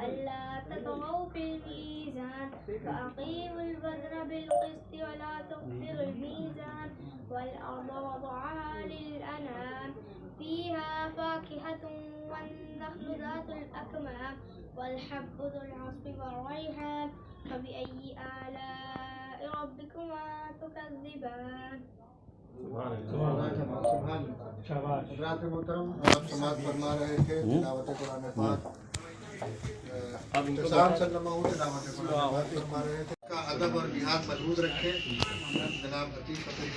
Allah ततगौ fill मीज़ान वअक़ीमुल वज़न bill क़िस्त वला तुख़्सिरुल मीज़ान वल अर्ज़ वज़अहा लिल अनाम फ़ीहा फ़ाकिहतुन वन नख़्लु ज़ातुल अकमाम वल हब्बु ज़ुल अस्फ़ि वर्रैहान फ़बिअय्यि आलाइ रब्बिकुमा तुकज़्ज़िबान। हज़रात मोहतरम, आप समाअत फरमा रहे थे तिलावत कुरान पाक, इत्तिसाम सल्लल्लाहु तिलावत कुरान पाक फरमा रहे थे का अदब और लिहाज मजबूत रखें। जनाब अतीक फकीर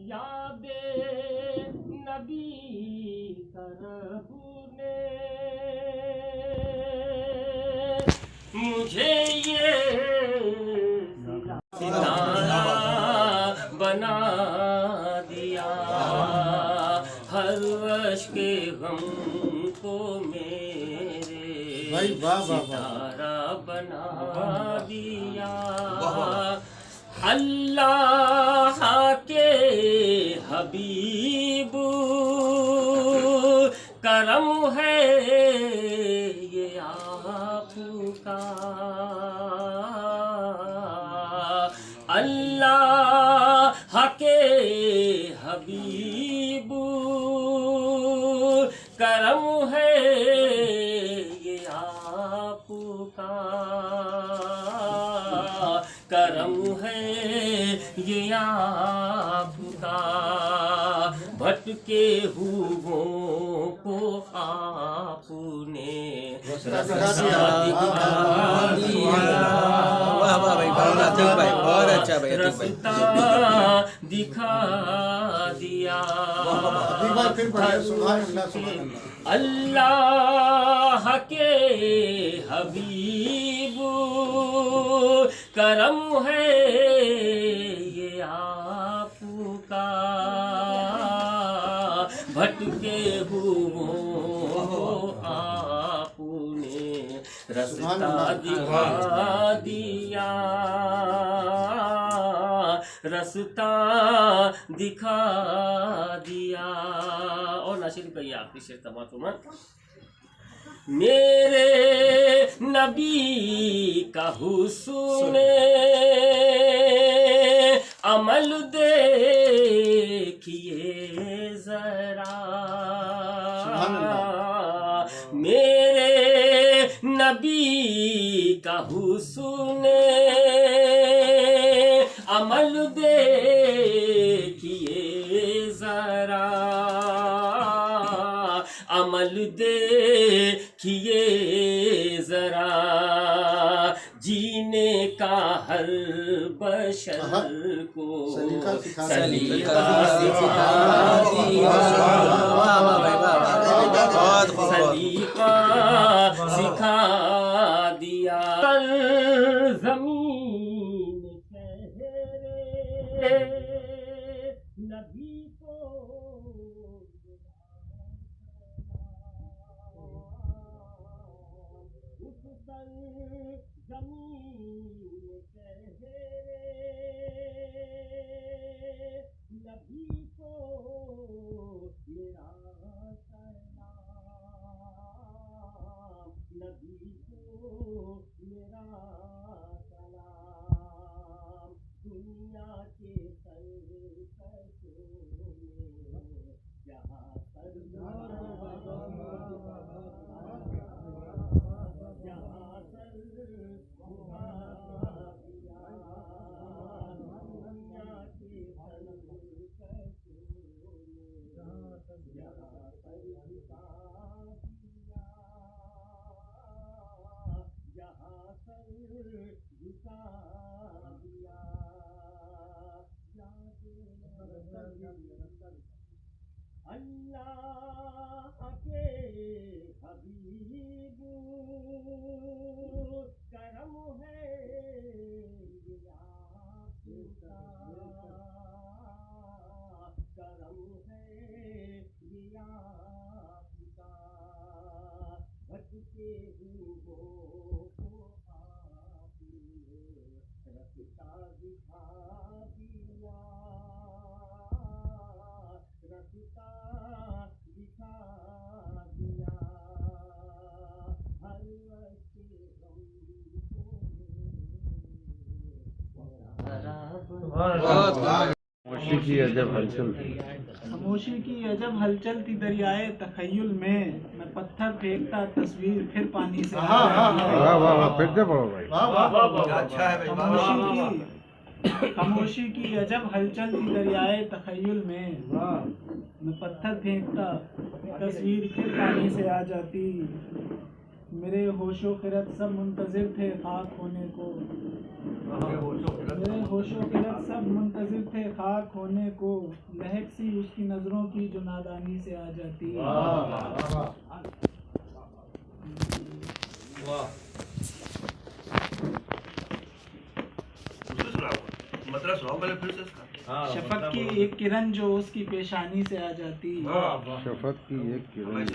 यादे नबी करबूने मुझे ये सितारा बना दिया, हर वर्ष के गम को मेरे सितारा बना दिया। अल्लाह के हबीब करम है ये आपका, अल्लाह के हबीब करम है ये आपका, करम है ये आपका। भटके हुओं को आपने रास्ता दिखा दिया, रास्ता दिखा दिया। अल्लाह के हबीब करम है ये आपका, भटके हुओं आपने रास्ता दिखा दिया, रास्ता दिखा दिया। और नाशिद कहिए आखिरी शेर तमाम मेरे नबी का हुस्न अमल देखिए जरा, मेरे नबी का हुस्न अमल देखिए जरा, अमल देखिए जरा। जीने का हर बशर को सलीका सिखा दिया, सलीका सिखा दिया। ज़मीन कहरे नबी को ज़मीन कहरे नबी को मेरा सलाम, नबी को मेरा सलाम। दुनिया के सरकशों में जहाँ सर अल्लाह के हबीबू करम है ये आपका, करम है ये आपका, भटके हुओं को आपने रास्ता दिखा दिया, रास्ता दिखा दिया, हर वक्त खामोशी की अजब हलचल खामोशी की अजब हलचल थी दरियाए तखय्युल में, मैं पत्थर फेंकता तस्वीर फिर पानी से वाह वाह वाह फिर से पढ़ो भाई खामोशी की अजब हलचल थी दरियाए तखय्युल में, मैं पत्थर फेंकता तस्वीर फिर पानी से आ जाती, मेरे होशो खिरत सब मुंतजिर थे खाक होने को, मेरे होशो खिरत सब मुंतजिर थे खाक होने को, लहक सी उसकी नजरों की जो नादानी से आ जाती। शफक की एक किरण जो उसकी पेशानी से आ जाती, शफक की एक किरण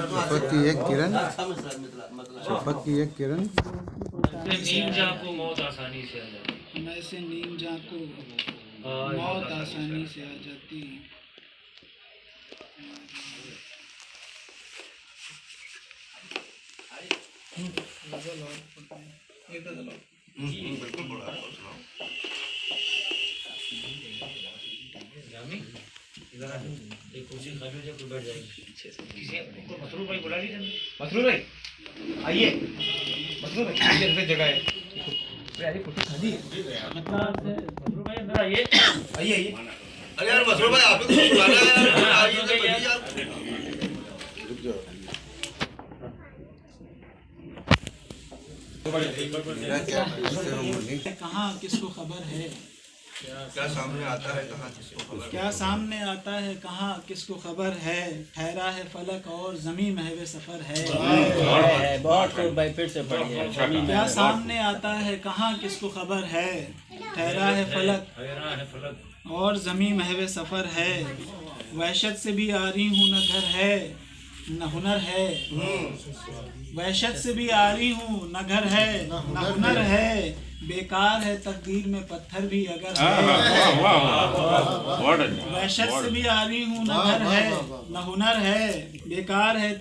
शफक की एक किरण, शफक की एक किरण, नीम जा को मौत आसानी से आ जाती, मैं से नीम जा को मौत आसानी से आ जाती। बिल्कुल बोला एक कुर्सी खाली हो जाए कोई बैठ जाएगी पीछे से, किसी को मसरूर भाई बुला लीजिए, मसरूर भाई आइए, मसरूर भाई अंदर जगह है, अरे कुर्सी खाली है, मसरूर भाई अंदर आइए, आइए आइए, अरे यार मसरूर भाई आप ही को बुलाना है यार, आइए तो बैठिए यार। कहाँ किसको खबर है, क्या सामने आता है कहाँ किसको खबर, क्या सामने आता है कहाँ किसको खबर है, ठहरा है फलक और जमीन महवे सफर है, बहुत भाई फिर से पढ़िए, क्या सामने आता है कहाँ किसको खबर है, ठहरा है फलक और जमीन महवे सफर है, वहशत से भी आ रही हूँ न घर है न हुनर है, वहशत से भी आ रही हूँ न घर है न हुनर है, बेकार है तकदीर में पत्थर भी अगर है, वहशत से भी आ रही हूँ न घर है न हुनर है, बेकार है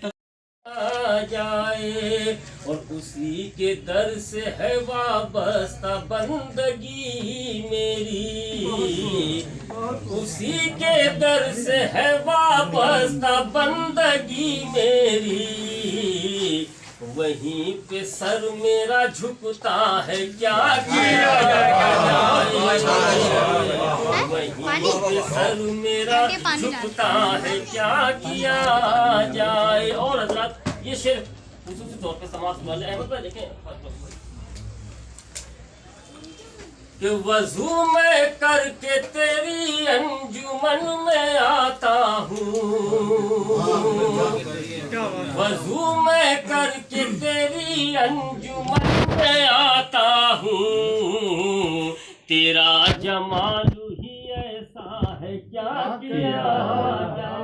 आ जाए और उसी के दर से है वाबस्ता बंदगी मेरी, उसी के दर से है वाबस्ता बंदगी मेरी, वहीं पे सर मेरा झुकता है क्या किया जाए, वहीं पे सर मेरा झुकता है क्या किया जाए। और हजरात ये शेर खुसूसी तौर पे समाज वाले अहमद भाई देखें कि वजू में करके तेरी अंजुमन में आता हूँ, वजू में करके तेरी अंजुमन में आता हूँ, तेरा जमाल ही ऐसा है क्या किया जाए,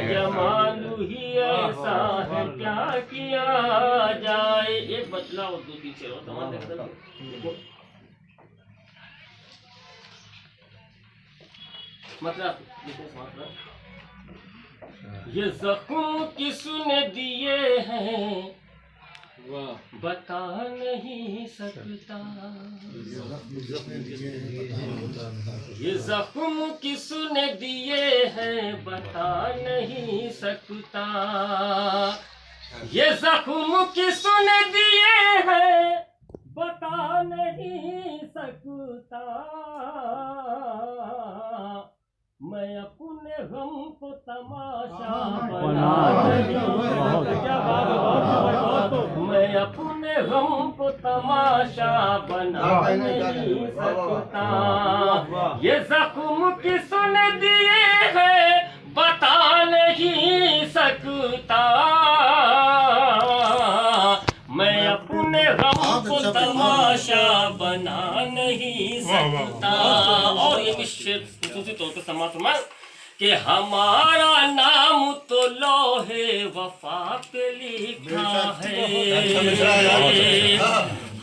जमाल ही ऐसा है क्या किया जाए। एक बदला और दो पीछे और समाज मतलब ये जख्म किसने दिए हैं बता नहीं सकता, ये जख्म किसने दिए हैं बता नहीं सकता, ये जख्म किसने दिए हैं बता नहीं सकता, मैं अपने गम को तमाशा बना नहीं सकता, मैं अपने गम को तमाशा बना नहीं सकता, ये जख्म किसने दिए है बता नहीं सकता, मैं अपने गम को तमाशा बना नहीं सकता। और ये भी खुसूसी तौर पर समाज फरमाए कि हमारा नाम तो लोहे वफा पे लिखा है,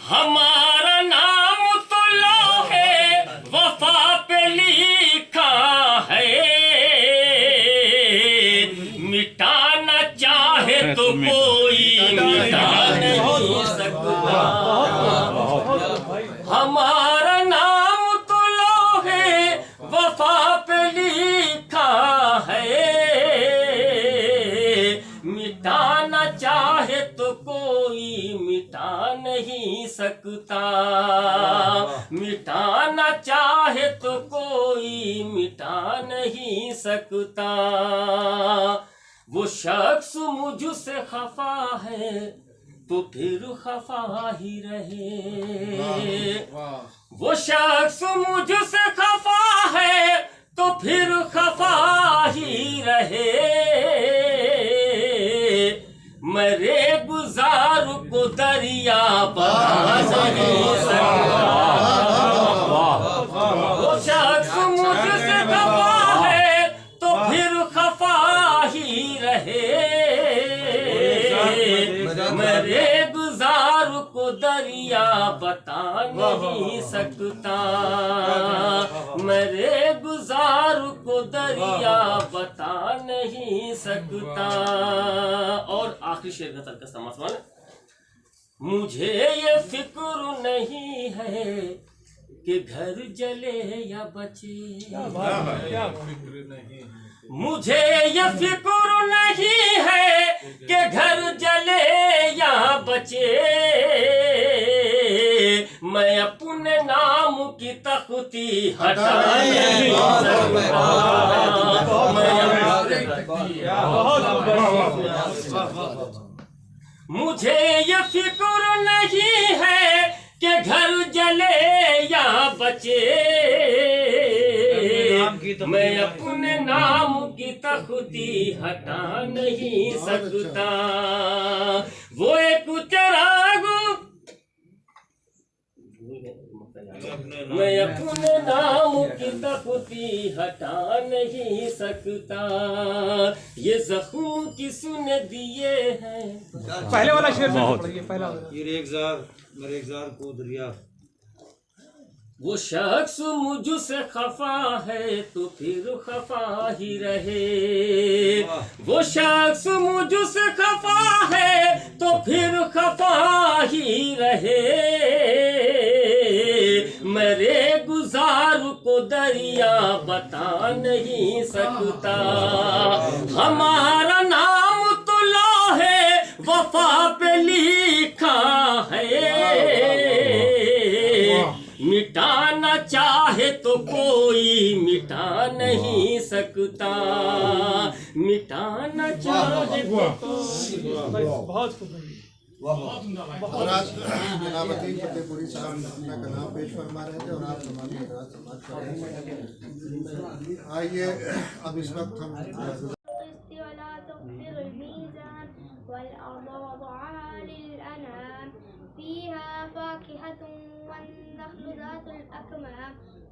हमारा नाम तो लोहे वफा पे लिखा है, मिटाना चाहे तो कोई मिटा नहीं सकता, हमारा नाम तो लोहे वफा पे लिखा है, मिटाना चाहे तो कोई मिटा नहीं सकता, मिटाना चाहे तो कोई मिटा नहीं सकता। वो शख्स मुझसे खफा है तो फिर खफा ही रहे, वो शख्स मुझसे खफा है तो फिर खफा ही रहे, मरे गुजार को दरिया बहा नहीं सकता, वो शख्स मुझसे खफा है तो फिर खफा ही रहे, मरे गुजार को दरिया बता नहीं सकता, मरे गुजार को दरिया बता नहीं सकता। और आखिरी शेर गजल का समाज, मुझे ये फिक्र नहीं है कि घर जले या बचे, मुझे ये फिक्र नहीं है कि घर जले या बचे, मैं अपने नाम की तख्ती हटा नहीं सकता, मुझे ये फिक्र नहीं है कि घर जले या बचे, मैं अपने नाम की तख्ती हटा नहीं सकता। वो एक चिराग मैं अपने नाम की तख्ती हटा नहीं सकता, ये जख्म किसने दिए हैं। पहले वाला शेर पहला ये रेगजार मरेगजार को दरिया, वो शख्स मुझसे खफा है तो फिर खफा ही रहे, वो शख्स मुझसे खफा है तो फिर खफा ही रहे, मरे गुजार को दरिया बता नहीं सकता, हमारा नाम तो लोहे वफा पे लिखा है, मिटाना चाहे तो कोई मिटा नहीं सकता, मिटाना चाहे तो जनाबती फतेहपुरी साहब अपना कलाम पेश फरमा रहे थे और आप हमारी समाज कर रहे हैं। आइए अब इस वक्त हम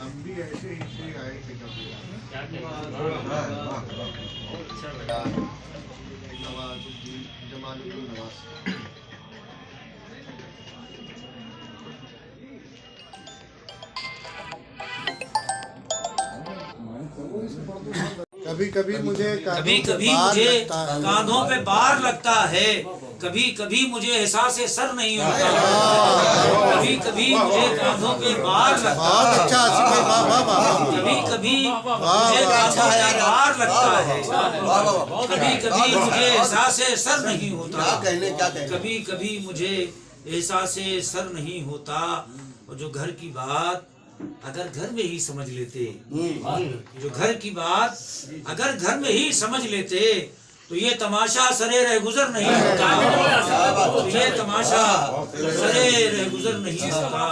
हम भी ऐसे ही से आए थे कभी नवाजुद्दीन जमालुद्दीन नवाज। कभी कभी मुझे कांधों पे भार लगता है, कभी कभी मुझे एहसास सर नहीं होता, कभी कभी मुझे कांधों पे भार लगता है, कभी कभी मुझे कांधों पे भार लगता है, कभी कभी मुझे एहसास सर नहीं होता, कभी कभी मुझे एहसास सर नहीं होता। और जो घर की बात अगर घर में ही समझ लेते, जो घर की बात अगर घर में ही समझ लेते तो ये तमाशा सरे रह गुजर नहीं होता। तो ये तमाशा सरे रह गुजर नहीं होता।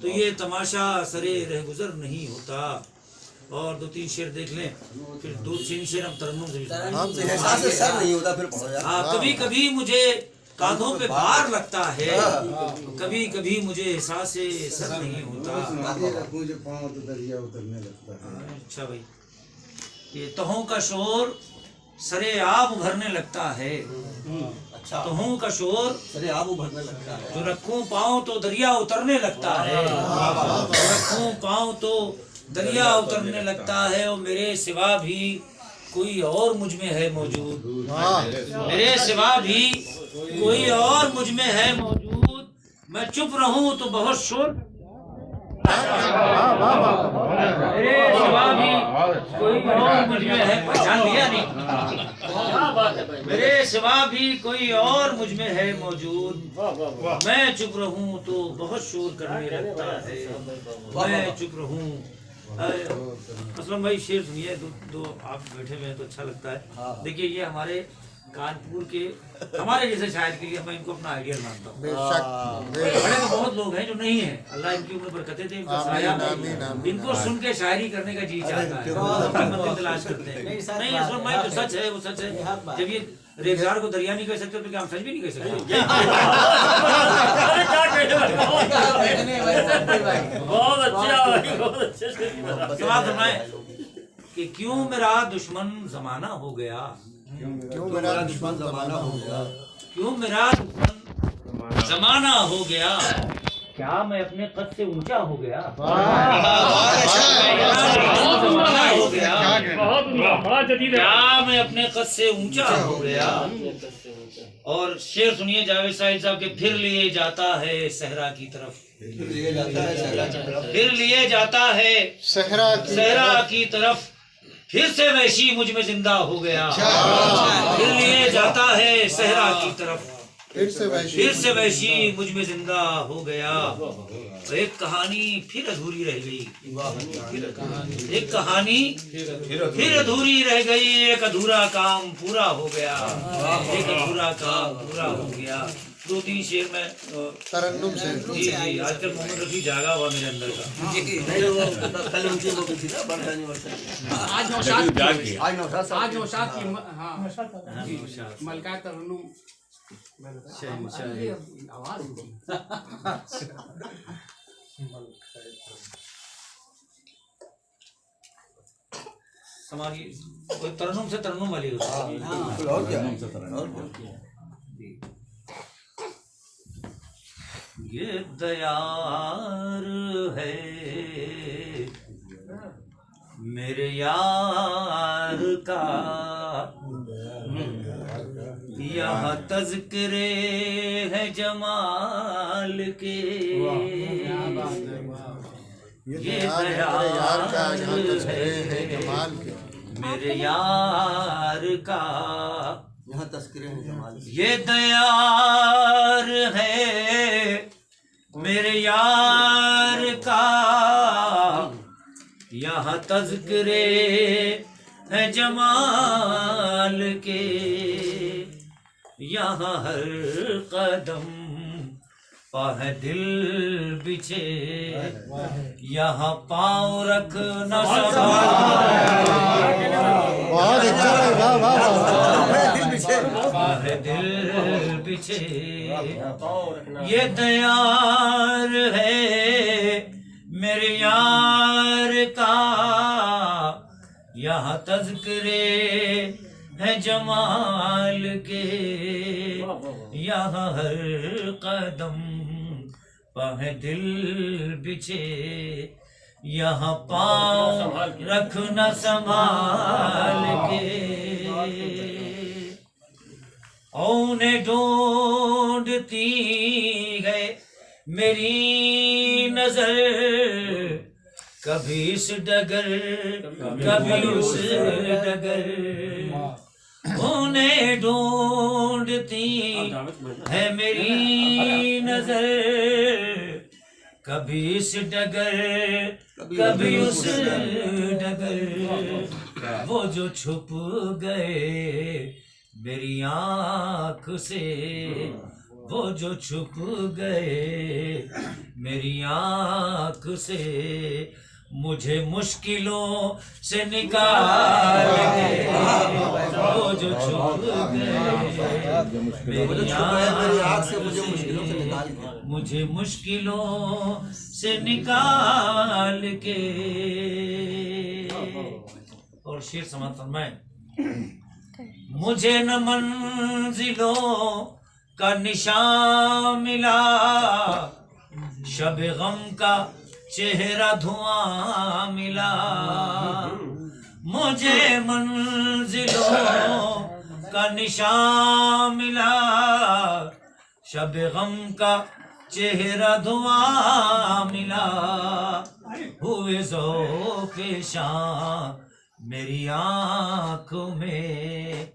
तो ये तमाशा सरे रह गुजर नहीं होता। और 2-3 शेर देख लें, फिर 2-3 शेर हम तरन्नुम से सर नहीं होता फिर। हाँ, कभी कभी मुझे कांधों पे भार लगता है, कभी कभी मुझे एहसास सर नहीं होता। मुझे पाँव तो दरिया उतरने लगता है। अच्छा भाई, ये तहों का शोर सरे आब भरने लगता है। अच्छा, तहों का शोर सरे आब भरने लगता है। जो रखूं पाँव तो दरिया उतरने लगता है। रखूं पाँव तो दरिया उतरने लगता है। और मेरे सिवा भी कोई और मुझ में है मौजूद। मेरे सिवा भी कोई और मुझ में है मौजूद। मैं चुप रहूं तो बहुत शोर। मेरे सिवा भी कोई और मुझ में है, पहचान लिया नहीं? मेरे सिवा भी कोई और मुझ में है मौजूद। मैं चुप रहूं तो बहुत शोर करने लगता है। मैं चुप रहूं। असलम भाई शेर सुनिए, दो आप बैठे हुए हैं तो अच्छा लगता है। देखिए, ये हमारे कानपुर के हमारे जैसे शायर के लिए मैं इनको अपना आइडियल मानता हूँ। बड़े तो बहुत लोग हैं जो नहीं है, अल्लाह इनकी उम्र बरकतें दे, इनका साया। इनको सुन के शायरी करने का जी चाहता है, मंदिर तलाश करते हैं। नहीं असलम भाई, जो सच है वो सच है। जब ये रेगिस्तान को दरिया नहीं कह सकते तो क्या हम सच भी नहीं कह सकते? बहुत अच्छा। सवाल फरमाए कि क्यों मेरा दुश्मन जमाना हो गया? क्यों मेरा दुश्मन जमाना हो गया? क्यों मेरा दुश्मन जमाना हो गया? क्या मैं अपने कद से ऊंचा हो गया? जमाना हो गया। बड़ा जदीद है। क्या मैं अपने कद से ऊंचा हो गया? और शेर सुनिए जावेद साहिब साहब के, फिर लिए जाता है सहरा की तरफ। फिर लिए जाता है सहरा की तरफ। फिर से वैशी मुझ में जिंदा हो गया। फिर लिए जाता है सहरा की तरफ। फिर से वैशी मुझ में जिंदा हो गया। तो एक कहानी फिर अधूरी रह गई। एक कहानी फिर अधूरी रह गई। एक अधूरा काम पूरा हो गया। एक अधूरा काम पूरा हो गया। 2-3 शेर में तरन्नुम से। जी जी, आजकल मोहम्मद रफी जागा हुआ मेरे अंदर का। आज नौशाद की मलका तरन्नुम आवाज समाजी कोई तरन्नुम से तरन्नुम वाली होती है। और क्या? ये दयार है मेरे यार का, यहाँ तज़किरे है जमाल के। ये यार का यहाँ तज़किरे है जमाल के। मेरे यार का यहाँ तज़किरे हैं जमाल के। ये दयार है मेरे यार का, यहाँ तज़किरे है जमाल के। यहाँ हर कदम पाँव दिल बिछे, यहाँ पाँव रखना बहुत अच्छा लगा। पाँव दिल बिछे। ये दयार है मेरे यार का, यहाँ तज़किरे है जमाल के। यहाँ हर कदम पाँव दिल बिछे, यहाँ पाँव रखना संभाल के। औने ढूंढती है मेरी नजर, कभी इस डगर कभी उस डगर। उन्हें ढूंढती है मेरी नजर, कभी इस डगर कभी उस डगर, वो जो छुप गए मेरी आँख से, वो जो छुप गए मेरी आँख से, मुझे मुश्किलों से निकाल के, वो जो छुप गए मेरी आँख से, मुझे मुश्किलों से निकाल के, मुझे मुश्किलों से निकाल के। और शेर समाप्त फरमाए, मुझे न मंजिलों का निशान मिला, शब गम का चेहरा धुआं मिला, मुझे मंजिलों का निशान मिला, शब गम का चेहरा धुआं मिला, हुए ज़ौक़े शाम मेरी आँखों में,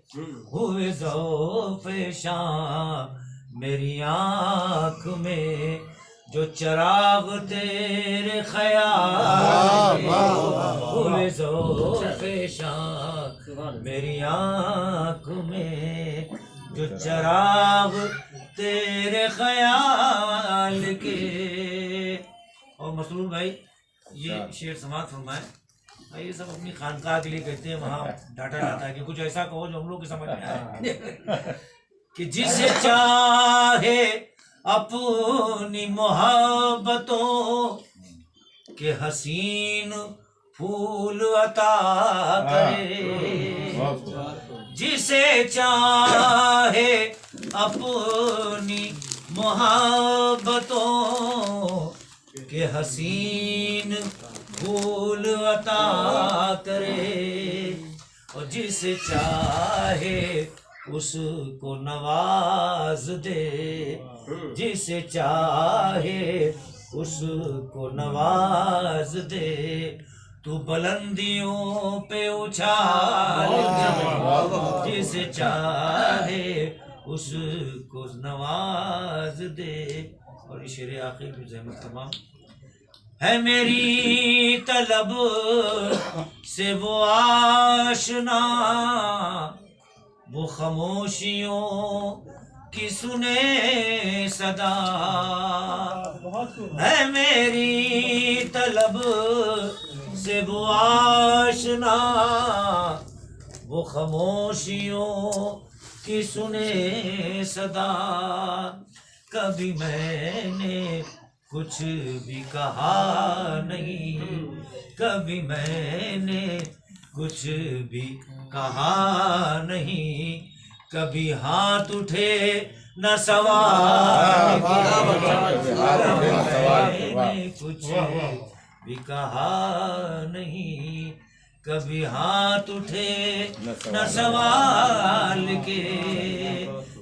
हुए ज़ौक़े शाम मेरी आँख में, जो चराग तेरे ख्याल हुए ज़ौक़े शाम मेरी आँख में, जो चराग तेरे ख्याल के। और मसरूर भाई ये शेर समाप्त फरमाए। ये सब अपनी खानकाह के लिए कहते हैं, वहाँ डाटा जाता है कि कुछ ऐसा कहो जो हम लोग की समझ में आए कि जिसे चाहे अपनी मोहब्बतों के हसीन फूल अता करे, जिसे चाहे अपनी मोहब्बतों के हसीन फूल अता करे, और जिसे चाहे उसको नवाज दे, जिसे चाहे उसको नवाज दे, तू बुलंदियों पे उछाल, जिसे चाहे उसको नवाज दे। और शेर आखिर भी ज़हमत तमाम है, मेरी तलब से वो आशना, वो खामोशियों की सुने सदा, है मेरी तलब से वो आशना, वो खामोशियों की सुने सदा। कभी मैंने कुछ भी कहा नहीं, कभी मैंने कुछ भी कहा नहीं, कभी हाथ उठे न सवाल, मैंने कुछ भी कहा नहीं, कभी हाथ उठे न सवाल के।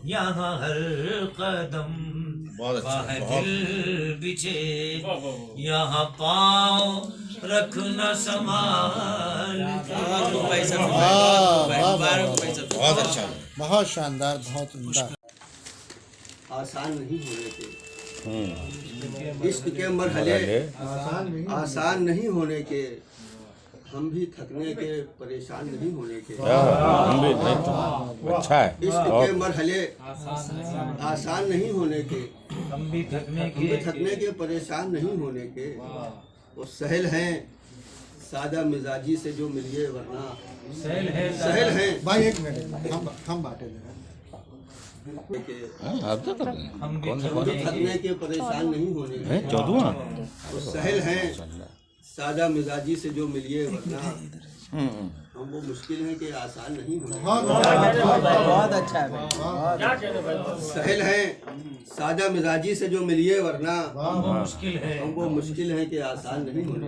यहाँ हर कदम बाहे दिल बिछे, यहाँ पाँव रखना संभाल। बहुत अच्छा, बहुत शानदार, बहुत उम्दा। आसान नहीं होने के इश्क के मरहले, आसान नहीं होने के, हम भी थकने के, परेशान नहीं होने के। अच्छा है। इश्क के मरहले आसान नहीं होने के, हम भी थकने के, परेशान नहीं होने के। वो सहल हैं सादा मिजाजी से जो मिलिए, वरना सहल है। भाई एक मिनट, हम बातें हम थकने के, परेशान नहीं होने के। वो सहल हैं सादा मिजाजी से जो मिलिए, वरना हम वो मुश्किल है कि आसान नहीं होने। बहुत अच्छा है। सहल हैं सादा मिजाजी से जो मिलिए, वरना मुश्किल है, हम वो मुश्किल है कि आसान नहीं होने।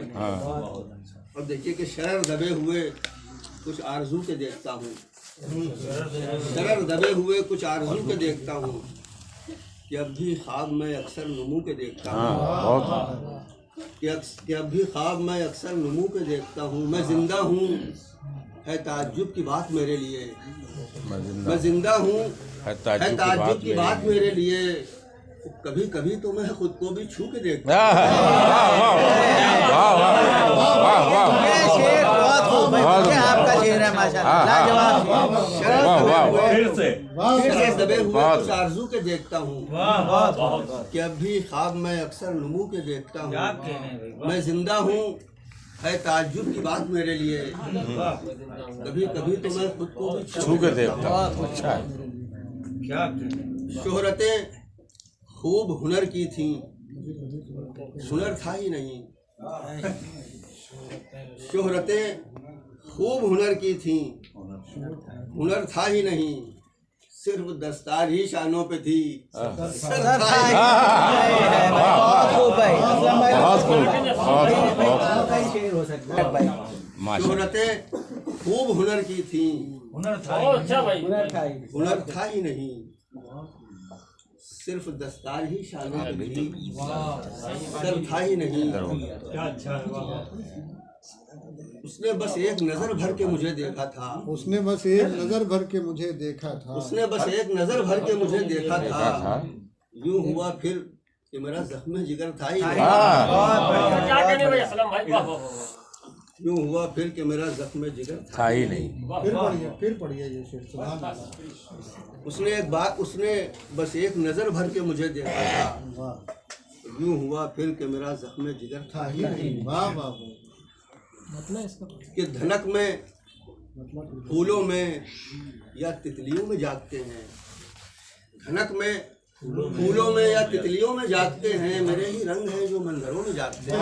और देखिए कि शरर दबे हुए कुछ आरजू के देखता हूँ, शरर दबे हुए कुछ आरजू के देखता हूँ, कि अब भी ख्वाब में अक्सर नुमू के देखता हूँ, कि अब भी ख्वाब में अक्सर नुमू के देखता हूँ। मैं जिंदा हूँ है ताज्जुब की बात मेरे लिए, मैं जिंदा हूँ है ताज्जुब की बात मेरे लिए। कभी कभी तो मैं खुद को भी छू के देखता वाह वाह वाह वाह ये शेर बहुत खूब है, ये आपका शेर है माशाल्लाह, लाजवाब। फिर से दबे हुए कुछ आरज़ू के देखता हूँ कि अब भी ख्वाब में अक्सर नुमू के देखता हूँ। मैं जिंदा हूँ है ताज्जुब की बात मेरे लिए, कभी कभी तो मैं खुद को भी छू के देखता हूँ। अच्छा है। शोहरतें खूब हुनर की थीं, हुनर था ही नहीं। शोहरतें खूब हुनर की थीं, हुनर था ही नहीं। सिर्फ दस्तार ही शानों पे थी, सर था ही नहीं। शोहरतें खूब हुनर की थीं, हुनर था ही नहीं। सिर्फ दस्तार ही शानों पे थी, सर था ही नहीं। उसने बस एक नजर भर के मुझे देखा था, उसने बस एक नजर भर के मुझे देखा था, उसने बस एक नजर भर के मुझे देखा था। यूं हुआ फिर कि मेरा जख्म जिगर था ही नहीं। यूं हुआ फिर कि मेरा जख्म जिगर था ही नहीं। फिर पढ़िए ये शेर। उसने बस एक नजर भर के मुझे देखा था। यूं हुआ फिर कि मेरा जख्म जिगर था ही नहीं। वाह वाह। कि धनक में, फूलों में या तितलियों में जागते हैं, धनक में, फूलों में या तितलियों में जागते हैं। मेरे ही रंग हैं जो मंजरों में जागते हैं।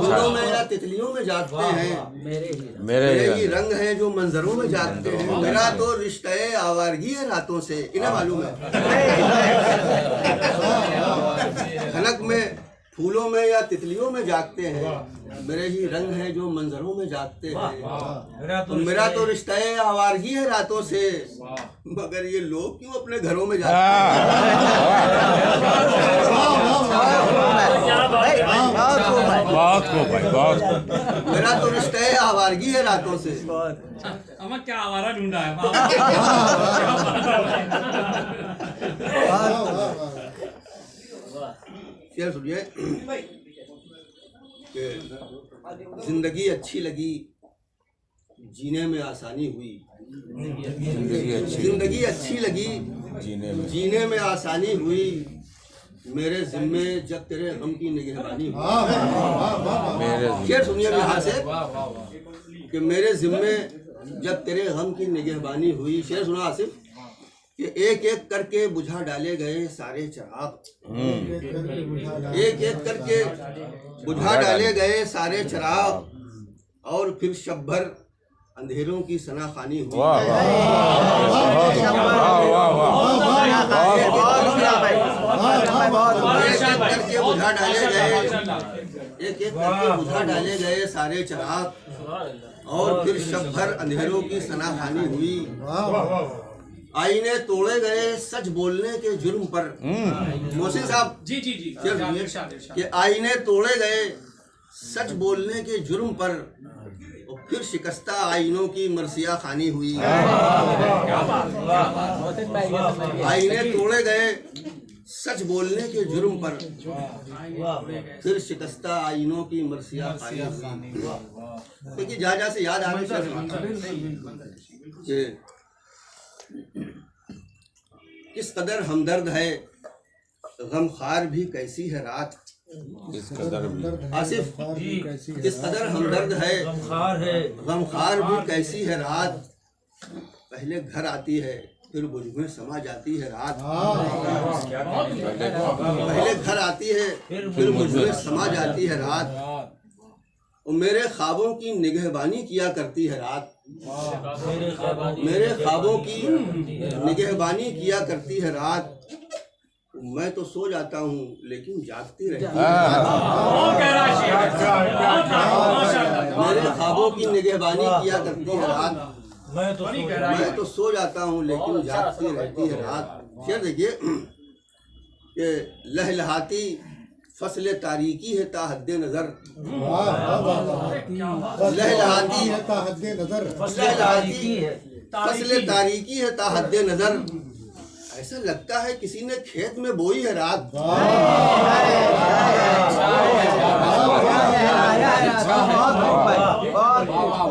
फूलों में या तितलियों में जागते हैं, मेरे ही रंग हैं जो मंजरों में जागते हैं। मेरा तो रिश्ता आवारगी है रातों से, इन्हें मालूम है। धनक में, फूलों में या तितलियों में जागते हैं, मेरे ही रंग हैं जो मंजरों में जागते हैं। मेरा तो रिश्ता आवारगी है रातों से, मगर ये लोग क्यों अपने घरों में जाते हैं? मेरा तो रिश्ता आवारगी है रातों से। क्या आवारा ढूंढा है। शेर सुनिए। जिंदगी अच्छी लगी, जीने में आसानी हुई। जिंदगी अच्छी लगी, जीने में आसानी हुई। मेरे जिम्मे जब तेरे गम की निगहबानी हुई। शेर सुनिए यहाँ से कि मेरे जिम्मे जब तेरे गम की निगहबानी हुई। शेर सुना आसिफ कि एक एक करके बुझा डाले गए सारे चिराग, एक एक करके बुझा डाले गए सारे चिराग, और फिर शब भर अंधेरों की सनाखानी हुई। एक एक करके बुझा डाले गए, एक एक करके बुझा डाले गए सारे चिराग, और फिर शब भर अंधेरों की सनाखानी हुई। आईने तोड़े गए सच बोलने के जुर्म पर। मोहसिन साहब जी कि आईने तोड़े गए सच बोलने के जुर्म पर, और फिर शिकस्ता आईनों की मरसिया खानी हुई। आईने तोड़े गए सच बोलने के जुर्म पर, फिर शिकस्ता आईनों की मरसिया खानी हुई। देखिए जहाँ जहाँ से याद आ रही है किस कदर हमदर्द है गमखार भी कैसी है रात। आसिफ किस कदर हमदर्द है गमखार भी कैसी है रात। पहले घर आती है फिर मुझ में समा जाती है रात। पहले घर आती है फिर मुझ में समा जाती है रात। और मेरे ख्वाबों की निगहबानी किया करती है रात। मेरे ख्वाबों की निगहबानी किया करती है रात। मैं तो सो जाता हूँ लेकिन जागती रहती है। मेरे ख्वाबों की निगहबानी किया करती है रात। मैं तो सो जाता हूँ लेकिन जागती रहती है रात। शेर देखिए कि लहलहाती फसल तारीकी है ताहद्दे नजर। लहलहाती फसले तारीकी है ता हद्दे नजर, ऐसा लगता है किसी ने खेत में बोई है रात।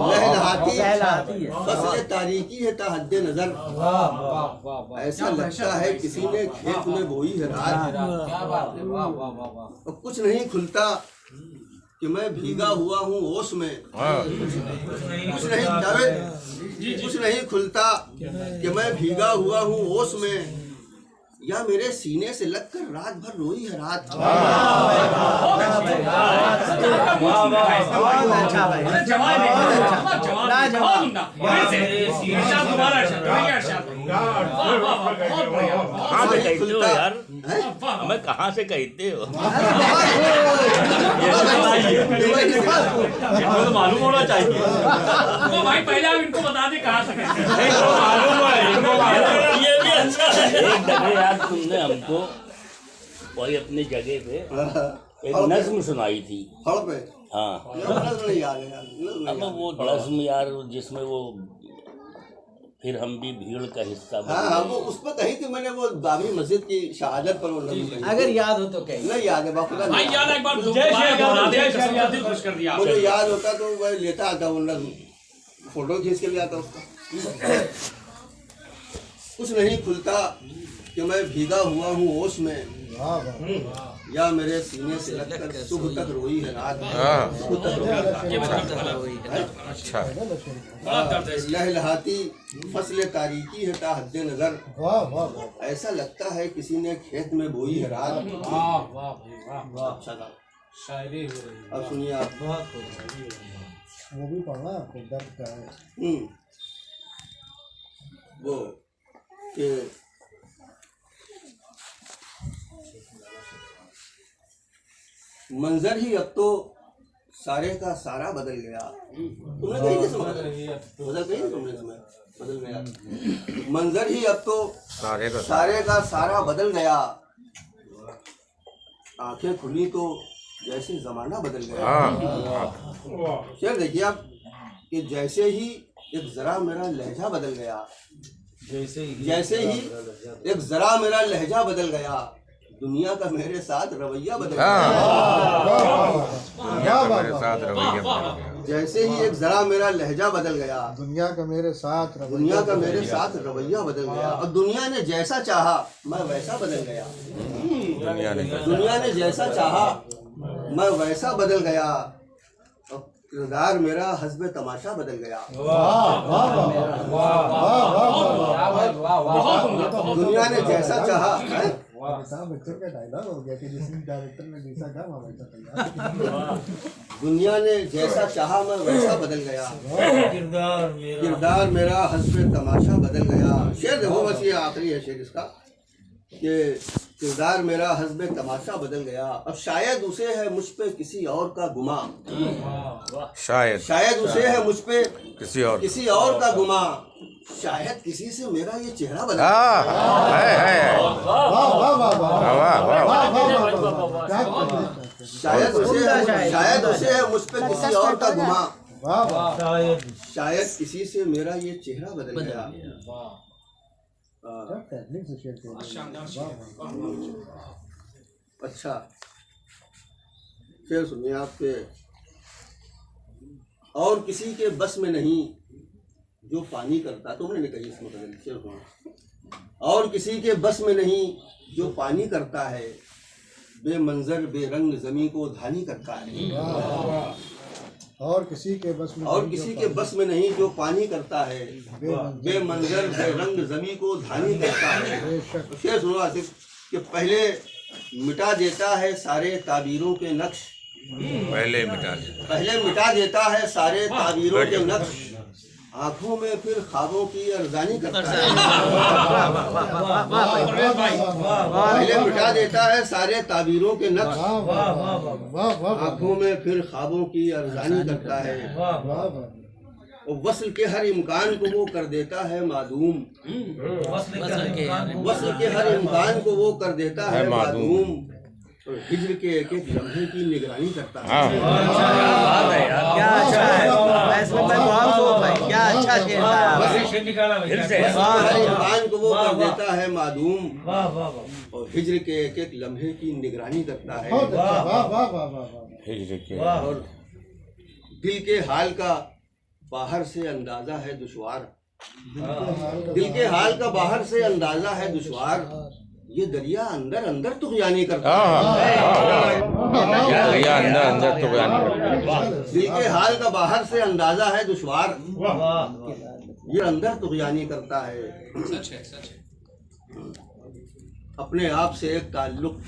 लहलहाती फसले तारीकी है ता हद्दे नजर, ऐसा लगता है किसी ने खेत में बोई है रात। और कुछ नहीं खुलता कि मैं भीगा हुआ हूँ ओस में, कुछ नहीं खुलता कि मैं भीगा हुआ हूँ ओस में, या मेरे सीने से लगकर रात भर रोई है रात। कहाँ से कहते हो यार? हमें कहाँ से कहते हो? इनको तो मालूम होना चाहिए। तो भाई पहले आप इनको बता दें कहाँ से कहते हैं। ये भी अच्छा है। एक दफे यार तुमने हमको वही अपनी जगह पे एक नज्म सुनाई थी। हाँ, अब वो नज्म यार जिसमें वो फिर हम भी भीड़ का हिस्सा बने। हाँ, वो उस पर कही थी मैंने, वो बाबरी मस्जिद की शहादत पर वो अगर याद हो तो कहीं नहीं याद है बाखुदा भाई याद एक बार खुश कर दिया मुझे याद होता तो वह लेता आता वो नज्म, फोटो खींच के ले आता उसका। कुछ नहीं खुलता कि मैं भीगा हुआ हूँ ओस में, या मेरे सीने से लगकर सुबह तक रोई है रात। अच्छा, लहलहाती फसले तारीकी है ता हद्दे नजर, ऐसा लगता है किसी ने खेत में बोई है रात। अच्छा था, अब सुनिए आप। वो भी पढ़ना आपको दर्द का है। वो कि मंजर ही अब तो सारे का सारा बदल गया। तुमने कही किस बदल गई तुमने इसमें बदल गया। मंजर ही अब तो सारे का सारा बदल गया, आंखें खुली तो जैसे जमाना बदल गया। शेर देखिए आप कि जैसे ही एक जरा मेरा लहजा बदल गया, जैसे ही एक जरा मेरा लहजा बदल गया, दुनिया का मेरे साथ रवैया बदल गया। जैसे ही एक जरा मेरा लहजा बदल गया, दुनिया का मेरे साथ रवैया बदल गया। और दुनिया ने जैसा चाहा मैं वैसा बदल गया। दुनिया ने जैसा चाहा मैं वैसा बदल गया। और किरदार मेरा हस्बे तमाशा बदल गया। दुनिया ने जैसा चाहा पिक्चर का डायलॉग हो गया कि जिस डायरेक्टर ने जैसा कहा मैं वैसा तैयार। दुनिया ने जैसा चाहा मैं वैसा बदल गया। किरदार मेरा हस्बे तमाशा बदल गया। शेर देखो, बस ये आखिरी है शेर इसका कि किरदार मेरा हस्बे तमाशा बदल गया। अब शायद उसे है मुझ पे किसी और का गुमा, शायद उसे है मुझ पे किसी और का गुमा, शायद किसी से मेरा ये चेहरा बदल शायद उसे है मुझ पे किसी और का गुमा, शायद किसी से मेरा ये चेहरा बदल गया। अच्छा, फिर सुनिए आपके। और किसी के बस में नहीं जो पानी करता, तुमने नहीं कही इसमें बदल। शेर सुनो। और किसी के बस में नहीं जो पानी करता है, बेमंजर बेरंग जमी को धानी करता है। और किसी के बस में नहीं जो पानी करता है, बेमंजर बेरंग जमी को धानी करता है। शेर सुनो आसिफ कि पहले मिटा देता है सारे ताबीरों के नक्श, पहले मिटा देता है सारे ताबीरों के नक्श, आंखों में फिर ख्वाबों की अरजानी करता है। पहले मिटा देता है सारे ताबीरों के नक्श, आंखों में फिर ख्वाबों की अरजानी करता है। और वस्ल के हर इम्कान को वो कर देता है मादूम, वस्ल के हर इम्कान को वो कर देता है मादूम, और हिज्र के एक एक लम्हे की निगरानी करता है। क्या अच्छा है, क्या अच्छा अच्छा शेर था। जुबान को वो कर देता है मादूम और हिज्र के एक एक लम्हे की निगरानी करता है। और दिल के हाल का बाहर से अंदाजा है दुश्वार, दिल के हाल का बाहर से अंदाजा है दुश्वार, ये दरिया अंदर अंदर तुग़यानी करता है। दरिया अंदर अंदर तुग़यानी करता है। दिल के हाल का बाहर से अंदाजा है दुश्वार, ये अंदर तुग़यानी करता है। अपने आप से एक ताल्लुक,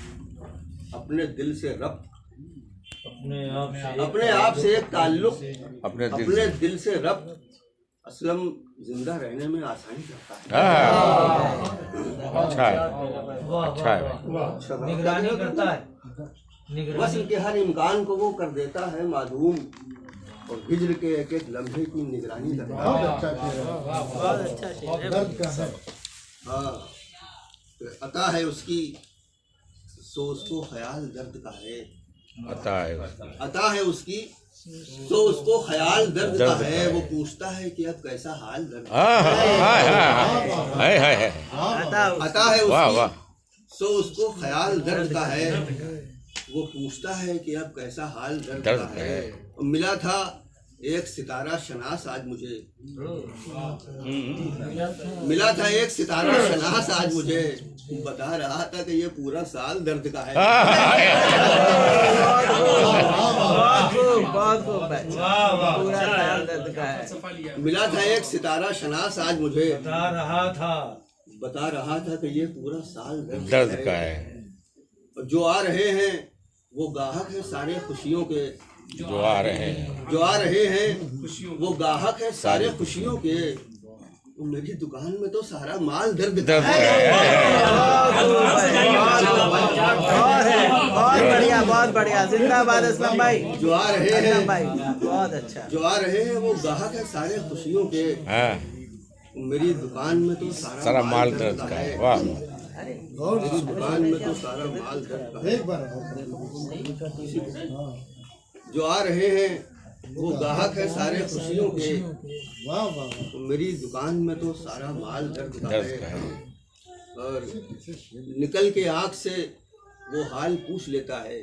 अपने दिल से रब्त, अपने आप से एक ताल्लुक, अपने दिल से रब्त, असलम जिंदा रहने में आसानी करता है। अच्छा है, अच्छा है, निगरानी करता है। वस्ल के हर इम्कान को वो कर देता है मालूम और हिज्र के एक एक लम्हे की निगरानी करता है। हाँ, अता है उसकी सो उसको ख्याल दर्द का है। अता है उसकी तो उसको ख्याल दर्द का है। वो पूछता है कि अब कैसा हाल दर्द अता है उसकी तो उसको ख्याल दर्द का है। वो पूछता है कि अब कैसा हाल दर्द का है। मिला था एक सितारा शनास आज मुझे, मिला था एक सितारा शनास आज मुझे, बता रहा था कि ये पूरा साल दर्द का है। पूरा साल दर्द का है। मिला था एक सितारा शनास आज मुझे, बता रहा था कि ये पूरा साल दर्द का है। जो आ रहे हैं वो गाहक है सारे खुशियों के, जो आ रहे हैं वो गाहक है सारे खुशियों के। मेरी दुकान में तो सारा माल दर्द का है। बहुत बढ़िया, बहुत बढ़िया, जिंदाबाद असलम भाई। जो आ रहे हैं भाई, बहुत अच्छा। जो आ रहे हैं वो गाहक है सारे खुशियों के। मेरी दुकान में तो सारा माल दर्द का है। वाह, मेरी दुकान में तो सारा माल दर्द का है। जो आ रहे हैं वो गाहक है सारे खुशियों के। तो मेरी दुकान में तो सारा माल दर्द का है। और निकल के आँख से वो हाल पूछ लेता है।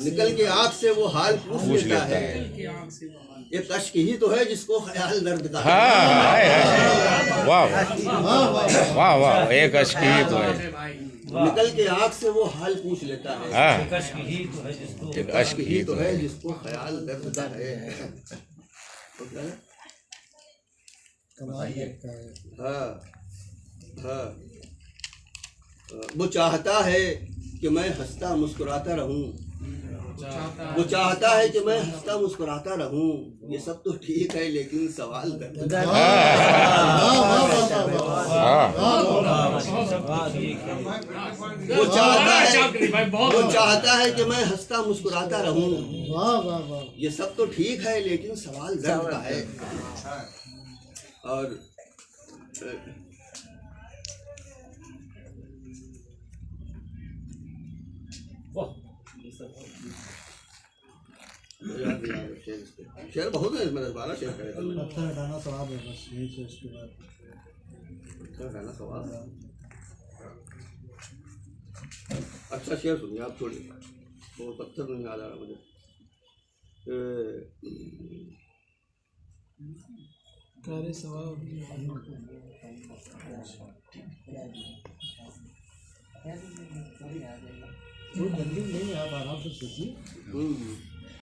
निकल के आँख से वो हाल पूछ लेता है। एक अश्क ही तो है जिसको ख्याल दर्द का है। वाह वाह वाह, एक अश्क ही तो है। निकल के आँख से वो हाल पूछ लेता है। एक अश्क ही तो है जिसको ख्याल दर्द का है। हाँ हाँ, वो चाहता है कि मैं हंसता मुस्कुराता रहूं। वो चाहता है कि मैं हंसता मुस्कुराता रहूं। ये सब तो ठीक है लेकिन सवाल दर्द का है। वो चाहता है कि मैं हंसता मुस्कुराता रहूं। ये सब तो ठीक है लेकिन सवाल दर्द का है। और शेर बहुत है इसमें, 12 शेर करे थे। पत्थर हटाना सवाब है बस, यही से उसके बाद पत्थर हटाना सवाब। अच्छा शेर सुनिए आप, छोड़िए वो पत्थर नहीं याद आ रहा मुझे। जल्दी नहीं आप आराम से सोचिए।